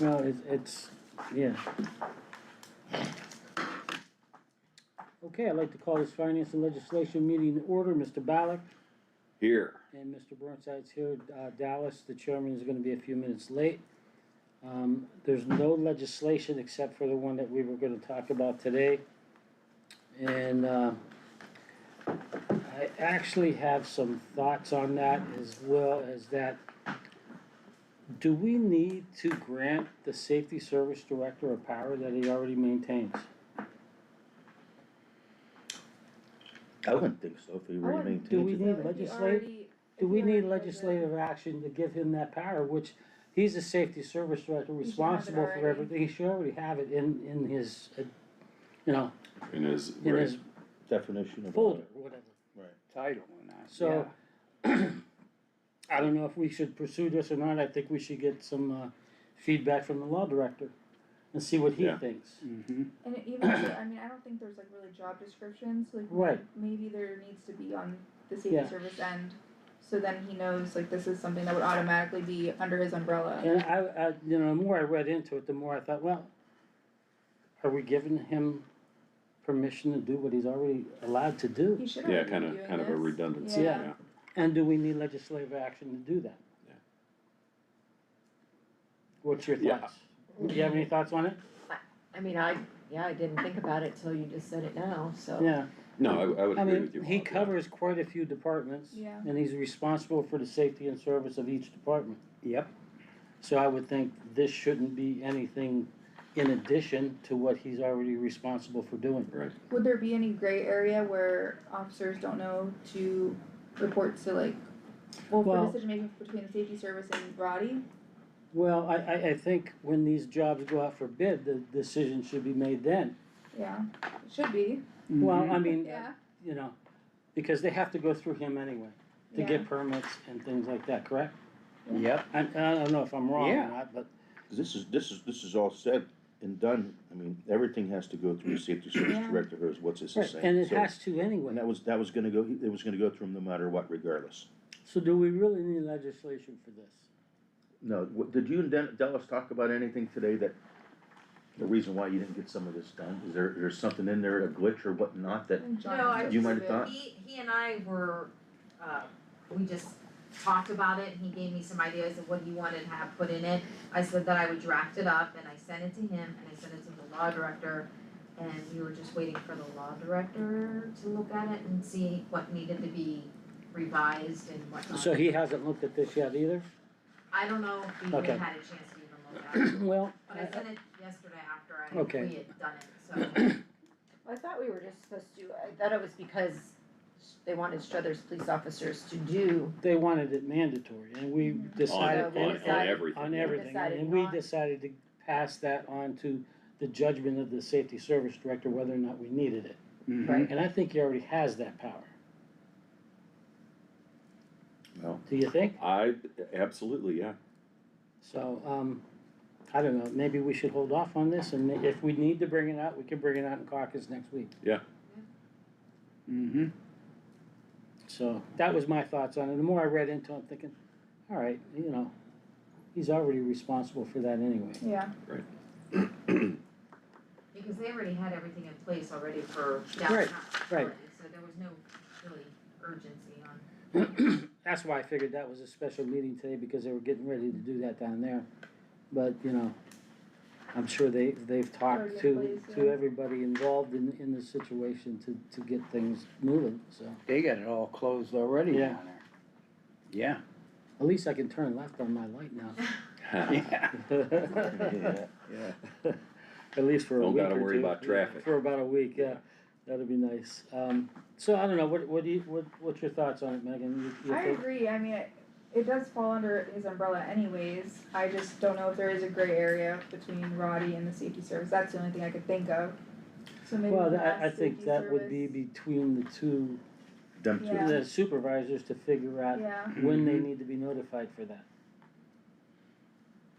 Well, it's, yeah. Okay, I'd like to call this Finance and Legislation meeting to order. Mr. Ballack Here. and Mr. Burnside's here. Dallas, the chairman, is gonna be a few minutes late. There's no legislation except for the one that we were gonna talk about today. And, I actually have some thoughts on that, as well as that. Do we need to grant the Safety Service Director a power that he already maintains? I wouldn't think so if he already maintains it. Do we need legislative action to give him that power, which he's the Safety Service Director, responsible for everything? He should already have it in his, in his Definition of folder, whatever. Right. Title and that. So, I don't know if we should pursue this or not. I think we should get some feedback from the law director and see what he thinks. Mm-hmm. And even if, I mean, I don't think there's like really job descriptions, like Right. maybe there needs to be on the safety Yeah. service end, so then he knows like this is something that would automatically be under his umbrella. And I, the more I read into it, the more I thought, well, are we giving him permission to do what he's already allowed to do? He should Yeah, already be doing kind of a this. redundancy, Yeah. yeah. And do we need legislative action to do that? Yeah. What's your Yeah. thoughts? Do you have any thoughts on it? I mean, I didn't think about it till you just said it now, so. Yeah. No, I would I agree with you. mean, he Bob, yeah. covers quite a few departments. Yeah. And he's responsible for the safety and service of each department. Yep. So I would think this shouldn't be anything in addition to what he's already responsible for doing. Right. Would there be any gray area where officers don't know to report to like, for Well- decision making between the safety service and Roddy? Well, I think when these jobs go out for bid, the decision should be made then. Yeah, it should be, Well, I mean, yeah, because they have to go through him anyway to Yeah. get permits and things like that, correct? Yep. I don't know if I'm wrong or Yeah. not, but, 'Cause this is all said and done. I mean, everything has to go through the Safety Service Yeah. Director, or what's this right, saying? and it So- has to anyway. And that was gonna go, it was gonna go through him no matter what, regardless. So do we really need legislation for this? No, did you and Dallas talk about anything today that, the reason why you didn't get some of this done? Is there's something in there, a glitch or whatnot that, and John No, I just You might have did. thought- He and I were, we just talked about it, and he gave me some ideas of what he wanted to have put in it. I said that I would draft it up, and I sent it to him, and I sent it to the law director, and we were just waiting for the law director to look at it and see what needed to be revised and whatnot. So he hasn't looked at this yet either? I don't know if he Okay. even had a chance to even look at it, Well, but I sent it yesterday after Okay. we had done it, so. I thought we were just supposed to, I thought it was because they wanted Struthers police officers to do, they wanted it mandatory, and we decided. we On decided- everything. On yeah. everything, decided and we not- decided to pass that on to the judgment of the Safety Service Director whether or not we needed it. Right. And I think he already has that power. well, Do you think? Absolutely, yeah. So, I don't know, maybe we should hold off on this, and if we need to bring it out, we can bring it out in caucus next week. Mm-hmm. So, that was my thoughts on it. The more I read into it, I'm thinking, all right, he's already responsible for that anyway. Yeah, Because they already had everything in place already for Right, downtown right. already, so there was no really urgency on. That's why I figured that was a special meeting today, because they were getting ready to do that down there. But, I'm sure they've talked Already in to place, yeah. everybody involved in the situation to get things moving, so. They got it all closed already Yeah. down there. Yeah. At least I can turn left on my light now. Yeah. yeah. At least for a Don't week or gotta worry two. about traffic. For about a week, yeah, that'd be nice. So I don't know, what's your thoughts on it, Megan? You I think- agree, I mean, it does fall under his umbrella anyways, I just don't know if there is a gray area between Roddy and the safety service, that's the only thing I could think of. So maybe Well, we can I ask think safety that would be service. between the two, Them two. Yeah. the supervisors to figure out Yeah, when they Mhm. need to be notified for that.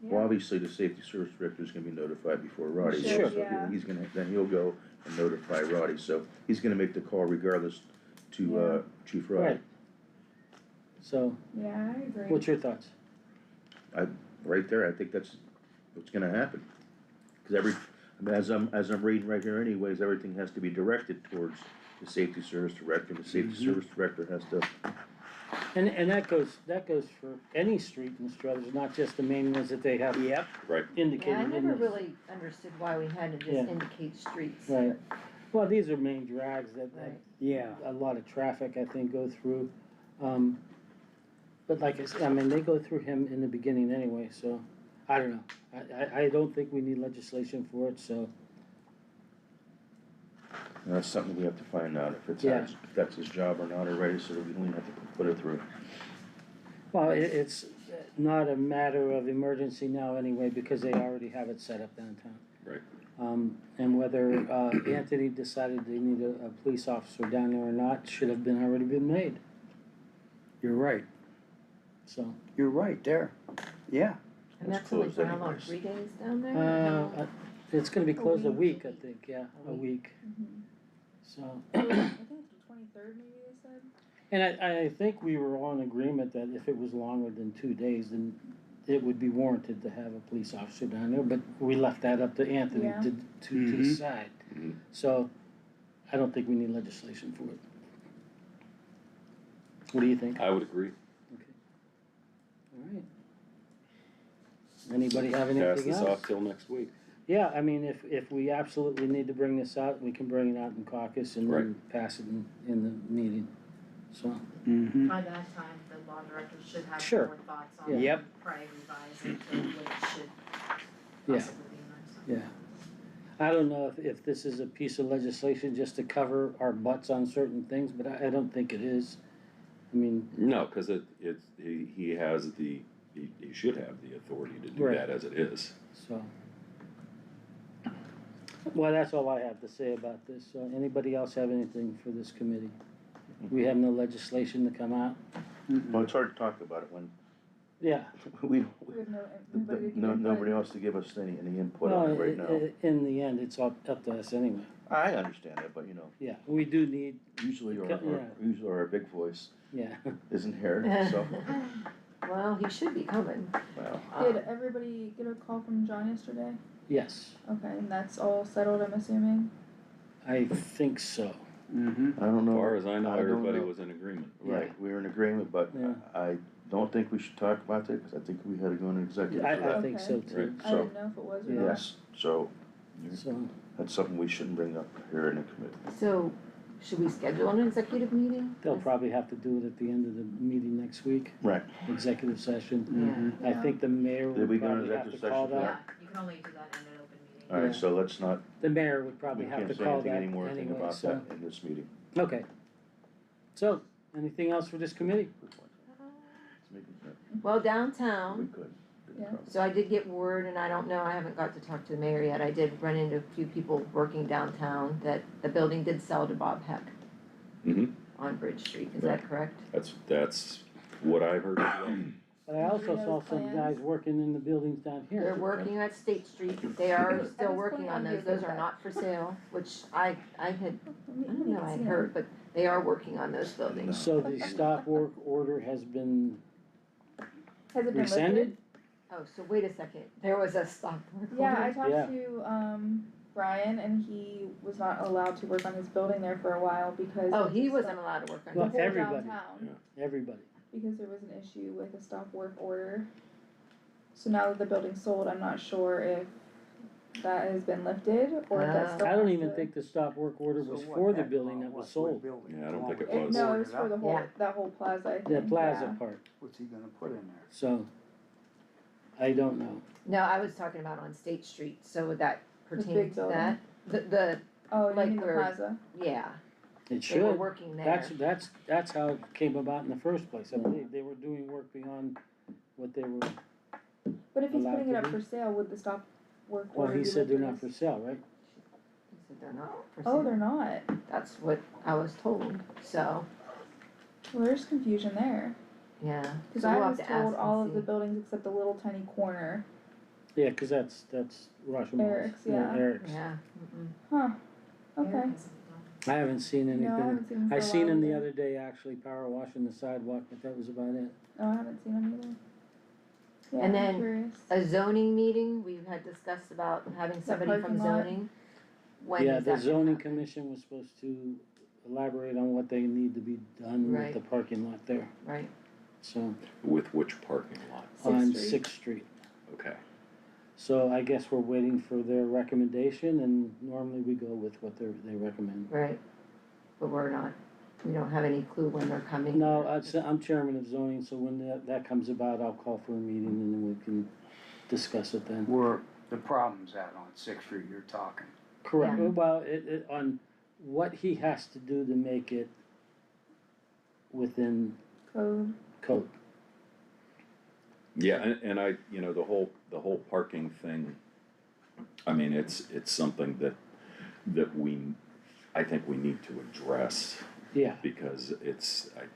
Well, yeah, obviously, the Safety Service Director is gonna be notified before Roddy. Should, Sure. So yeah. then he'll go and notify Roddy, so he's gonna make the call regardless to, Chief Roddy. Right. So, yeah, I agree. what's your thoughts? Right there, I think that's what's gonna happen. Cause as I'm reading right here anyways, everything has to be directed towards the safety service director, the safety service director has to, And that goes for any street in Struthers, not just the main ones that they have Yep. indicated Yeah, I in never this. really understood why we had to just Yeah. indicate streets. Right, well, these are main drags that Right. Yeah. a lot of traffic, I think, go through. But like I said, I mean, they go through him in the beginning anyway, so, I don't know. I don't think we need legislation for it, so, that's something we have to find out if Yeah. if that's his job or not already, so that we don't have to put it through. well, it's not a matter of emergency now anyway, because they already have it set up downtown. Right. And whether, Anthony decided they need a police officer down there or not, should have already been made, You're right. so. You're right there. Yeah. And It's that's only closed for how long, anyways. 3 days down there? It's gonna be closed a week. week, I think, yeah, A a week. week, Mhm. so. I think it's the 23rd maybe they said. And I think we were all in agreement that if it was longer than 2 days, then it would be warranted to have a police officer down there, but we left that up to Anthony Yeah. to Mhm. decide. Mhm. So, I don't think we need legislation for it. What do you think? I would agree. Okay. All right. Anybody have Pass anything this else? off till next week. Yeah, I mean, if we absolutely need to bring this out, we can bring it out in caucus and then pass it in the meeting, so. Mm-hmm. By that time, the law director should have Sure. more thoughts Yeah. on it, Yep. probably revise it to what it should Yeah. possibly be or something. Yeah. I don't know if this is a piece of legislation just to cover our butts on certain things, but I don't think it is. I mean, No, cause he has he should have the authority to do Right. that as it is. so. Well, that's all I have to say about this. So anybody else have anything for this committee? We have no legislation to come out? Well, it's hard to talk about it when Yeah. we, We have nobody to give input. nobody else to give us any input Well, on it right now. in the end, it's up to us anyway. I understand it, but Yeah, we do need, usually Yeah. usually our big voice yeah. isn't here, so, Well, he should be coming. well. Did everybody get a call from John yesterday? Yes, Okay, and that's all settled, I'm assuming? I think so. Mm-hmm. I don't As know. far as I know, I don't everybody know. was in agreement. Right, we're in agreement, but Yeah. I don't think we should talk about that, cause I think we had to go into executive for I that. think so too. Right. I So- didn't know if it was or not. Yes, so So, that's something we shouldn't bring up here in the committee. So, should we schedule an executive meeting? they'll probably have to do it at the end of the meeting next week, Right. executive session. Yeah. I think the mayor Did would we go into probably have to executive call session for that. Yeah, you can only do that in an open meeting. Alright, Yeah. so let's not, The mayor would we probably have can't to say call anything that anymore thing anyway, about so, that in this meeting. okay. So, anything else for this committee? Well, We downtown, could. Yeah. so I did get word, and I don't know, I haven't got to talk to the mayor yet, I did run into a few people working downtown, that the building did sell to Bob Heck Mhm. on Bridge Street, is that correct? That's what I've heard as well. But I also Anybody saw have some plans? guys working in the buildings down here. They're working at State Street, they are At still this working point, on I'm those, here for those are that. not for sale, which I had, Let me- I let don't me know, see I'd them. heard, but they are working on those buildings. So the stop work order has been Has it been rescinded? lifted? Oh, so wait a second, there was a stop work Yeah, I order? talked Yeah. to, Brian, and he was not allowed to work on his building there for a while because. Oh, of he the wasn't stop- allowed to work on The Well, it. whole everybody. downtown, Everybody. because there was an issue with a stop work order. So now that the building's sold, I'm not sure if that has been lifted or if that still I don't has even to- think the stop work order was for the building that was sold. Yeah, I don't think it It, was. no, it was for the whole, Yeah. that whole plaza, I think, The plaza yeah. part, What's he gonna put in there? so, I don't know. No, I was talking about on State Street, so would that pertain big to building? that? The, Oh, you Like mean the where- plaza? yeah, It they were should, working there. that's how it came about in the first place, I believe, they were doing work beyond what they were, But if he's Allowed putting it to up do? for sale, would the stop work well, order he be said they're lifted not as- for sale, right? He said they're not for Oh, sale. they're not. That's what I was told, so, Well, there's confusion there. yeah. Cause So I we'll have was to ask told and all of the see. buildings except the little tiny corner. Yeah, cause that's Rosham's. Eric's, yeah. Eric's, Yeah, Huh, okay. Eric hasn't done I haven't seen No, I anything, haven't seen him for I a seen while him the either. other day actually power washing the sidewalk, but that was about it. No, I haven't seen him either. Yeah, And I'm then curious. a zoning meeting, we had discussed about having somebody from parking lot? zoning. When Yeah, is the that gonna zoning happen? commission was supposed to elaborate on what they need to be done with Right. the parking lot there, Right, so, With which parking lot? on Street. Sixth Street. Okay. So I guess we're waiting for their recommendation, and normally we go with what they recommend. right, but we don't have any clue when they're coming. No, I'm chairman of zoning, so when that comes about, I'll call for a meeting and then we can discuss it then. Where the problem's at on Sixth Street you're talking. Correct, Yeah. well, on what he has to do to make it within Code. code. Yeah, and I, the whole parking thing, I mean, it's something that I think we need to address. Yeah, Because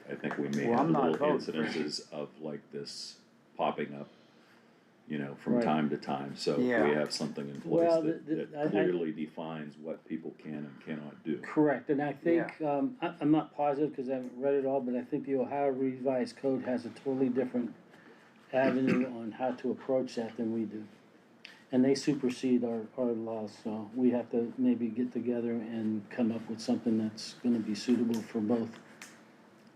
I think we may Well, have I'm not little voting for it. incidences of like this popping up, from Right. time to time, so if we Yeah. have something in Well, place I- that clearly defines what people can and cannot do. correct, and I think, I'm not positive, cause I haven't read it all, but I think the Ohio Revised Code has a totally different avenue on how to approach that than we do. And they supersede our laws, so we have to maybe get together and come up with something that's gonna be suitable for both.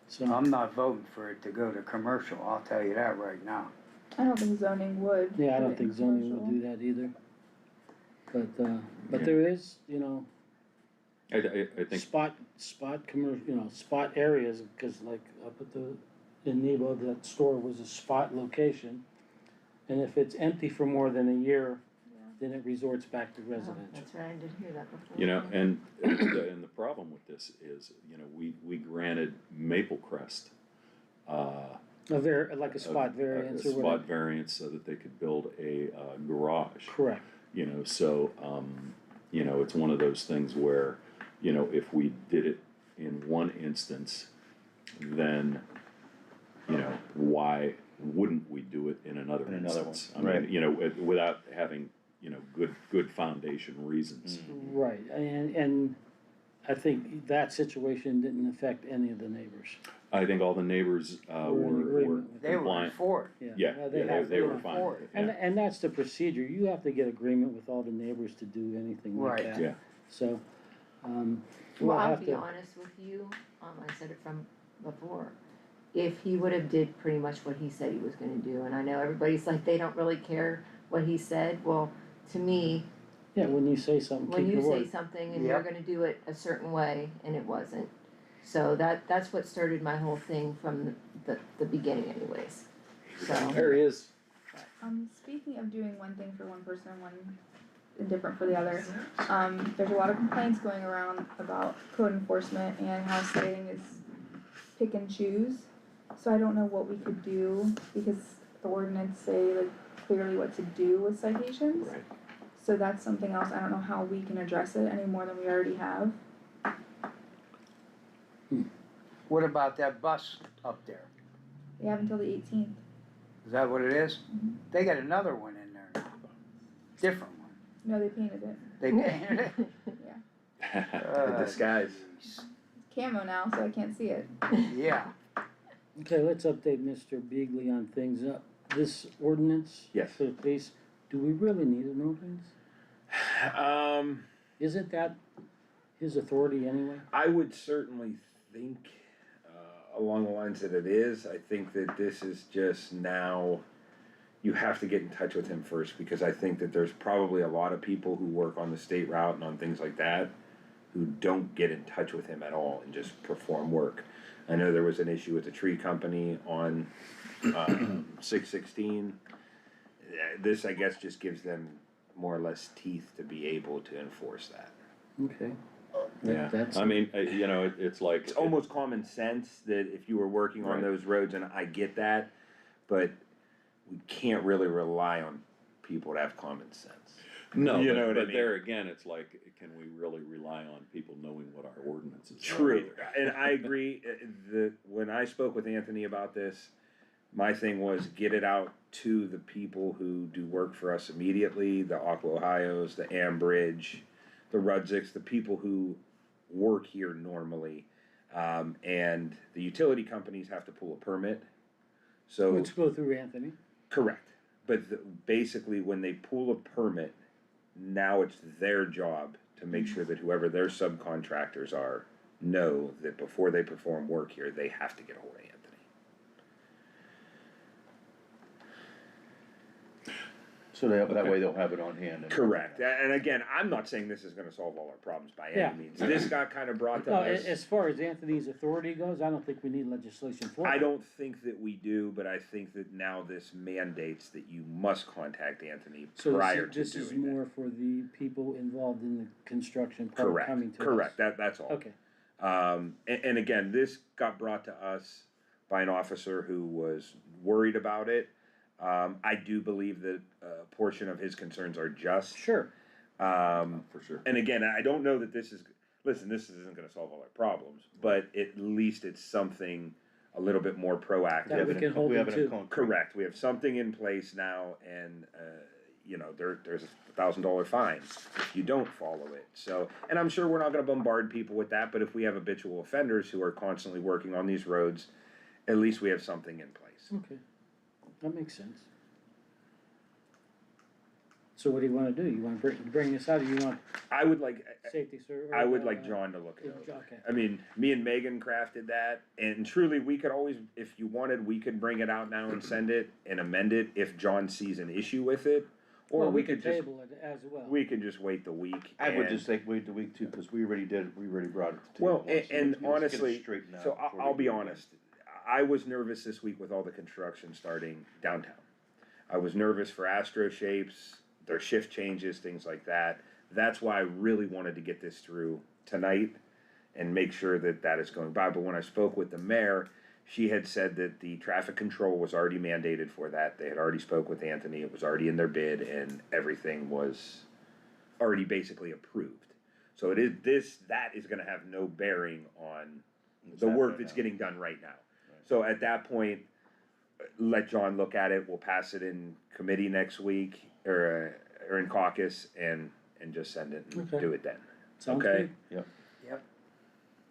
So, I'm not voting for it to go to commercial, I'll tell you that right now. I don't think zoning would. yeah, I put don't it in think zoning would commercial. do that either. But there is, I think, spot commercial, spot areas, cause like up at in Nebo, that store was a spot location. And if it's empty for more than a year, then it resorts back to Oh, residential. that's right, I did hear that before. and the problem with this is, we granted Maple Crest, Like a spot variance or a spot whatever. variance so that they could build a garage. Correct, So, it's one of those things where, if we did it in one instance, then, why wouldn't we do it in another In another instance? one, I mean, without having, good foundation reasons. right, and I think that situation didn't affect any of the neighbors. I think all the neighbors, We're in were agreement with They were compliant. for it. Yeah, Well, they were yeah. fine with it, And, yeah. and that's the procedure, you have to get agreement with all the neighbors to do anything like Right. that. Yeah. So, Well, we'll I'll have be to, honest with you, I said it from before, if he would have did pretty much what he said he was gonna do, and I know everybody's like, they don't really care what he said, well, to me, yeah, when you say something, when keep you your say word. something and you're Yep. gonna do it a certain way, and it wasn't. So that's what started my whole thing from the beginning anyways, so. There he is. Speaking of doing one thing for one person and one different for the other, there's a lot of complaints going around about code enforcement and how citing is pick and choose. So I don't know what we could do, because the ordinance say like clearly what to do with citations. Right. So that's something else, I don't know how we can address it any more than we already have. What about that bus up there? We have until the 18th. Is that what it is? They got another one in there now. Different one. No, they painted it. They painted it? The disguise. It's camo now, so I can't see it. Yeah. Okay, let's update Mr. Beagley on things. This ordinance Yes. for the police, do we really need an ordinance? Isn't that his authority anyway? I would certainly think along the lines that it is. I think that this is just now, you have to get in touch with him first, because I think that there's probably a lot of people who work on the state route and on things like that who don't get in touch with him at all and just perform work. I know there was an issue with the tree company on 616. This, I guess, just gives them more or less teeth to be able to enforce that. Okay. Yeah, That's, I mean, it's like. It's almost common sense that if you were working on Right. those roads, and I get that, but we can't really rely on people to have common sense. No, You know what I but mean? there again, it's like, can we really rely on people knowing what our ordinances are? True, either? and I agree, when I spoke with Anthony about this, my thing was get it out to the people who do work for us immediately, the Aqua Ohios, the Ambridge, the Rudzicks, the people who work here normally. And the utility companies have to pull a permit, so. let's go through Anthony. Correct. basically, when they pull a permit, now it's their job to make sure that whoever their subcontractors are know that before they perform work here, they have to get a hold of Anthony. So that way they'll have it on hand. Correct, and again, I'm not saying this is gonna solve all our problems by Yeah. any means, this got kinda brought to No, us. as far as Anthony's authority goes, I don't think we need legislation for it. I don't think that we do, but I think that now this mandates that you must contact Anthony So prior this to is doing that. more for the people involved in the construction part coming to us? Correct, that's all. Okay, And again, this got brought to us by an officer who was worried about it. I do believe that a portion of his concerns are just. sure, For sure. And again, I don't know that this isn't gonna solve all our problems, but at least it's something a little bit more proactive. That we can hold We have them it in to. concrete. Correct, we have something in place now, and, there's $1,000 fine if you don't follow it, so, and I'm sure we're not gonna bombard people with that, but if we have habitual offenders who are constantly working on these roads, at least we have something in place. Okay, that makes sense. So what do you wanna do? You wanna bring this out, or you want I would like, safety service? I would like John to look it over. Okay, I mean, me and Megan crafted that, and truly, we could always, if you wanted, we could bring it out now and send it and amend it if John sees an issue with it. Or well, we could just, table it as well. we could just wait the week. I would and- just think wait the week too, cause we already brought it to table. Well, once, so and let's get it honestly, straightened out so before I'll we be do it. honest, I was nervous this week with all the construction starting downtown. I was nervous for Astro Shapes, their shift changes, things like that. That's why I really wanted to get this through tonight and make sure that that is going by. But when I spoke with the mayor, she had said that the traffic control was already mandated for that. They had already spoke with Anthony, it was already in their bid, and everything was already basically approved. So that is gonna have no bearing on What's the work happening that's now. getting done right now. So at that point, let John look at it, we'll pass it in committee next week, or in caucus, and just send it and Okay. do it then. Sounds Okay. good.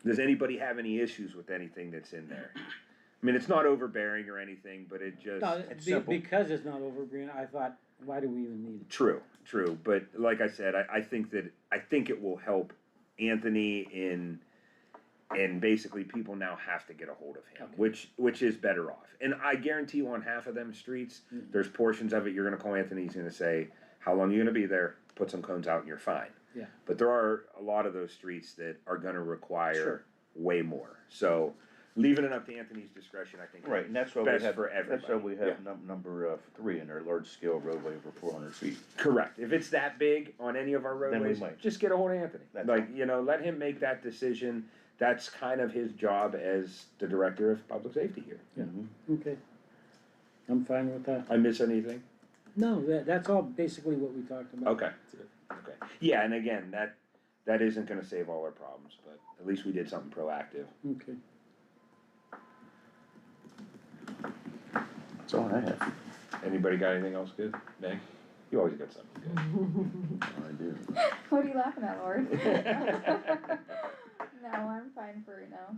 Does anybody have any issues with anything that's in there? I mean, it's not overbearing or anything, but it just. No, It's simple. because it's not overgreen, I thought, why do we even need it? True, but like I said, I think it will help Anthony and basically people now have to get a hold of him, Okay. which is better off. And I guarantee you on half of them streets, there's portions of it, you're gonna call Anthony, he's gonna say, how long are you gonna be there? Put some cones out and you're fine. Yeah. But there are a lot of those streets that are gonna require Sure. way more, so leaving it up to Anthony's discretion, I think. Right, and that's why we Best have, for that's why everybody. we have number 3 in our large scale roadway over 400 feet. Correct, if it's that big on any of our Then we roadways, might. just get a hold of Anthony, That's like, let him make that decision, that's kind of his job as the director of public safety here. Yeah. Mhm. Okay. I'm fine with that. I miss anything? No, that's all basically what we talked about. Okay, yeah, and again, that isn't gonna save all our problems, but at least we did something proactive. Okay. That's all I have. Anybody got anything else good? Meg? You always got something good. I do. What are you laughing at, Lord? No, I'm fine for right now.